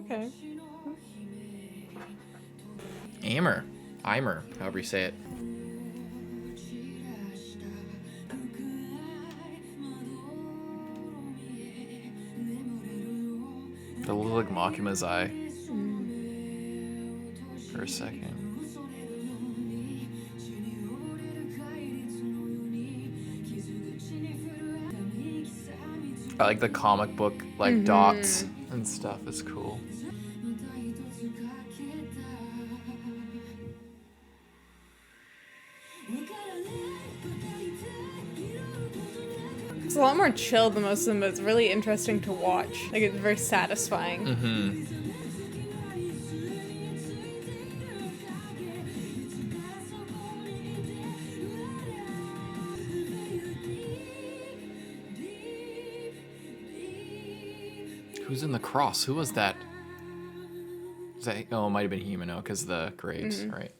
Okay. Eimer, however you say it. That looked like Makima's eye for a second. I like the comic book, like dots and stuff. It's cool. It's a lot more chill than most of them, but it's really interesting to watch. Like, it's very satisfying. Who's in the cross? Who was that? Oh, it might have been Himeno because the graves, right?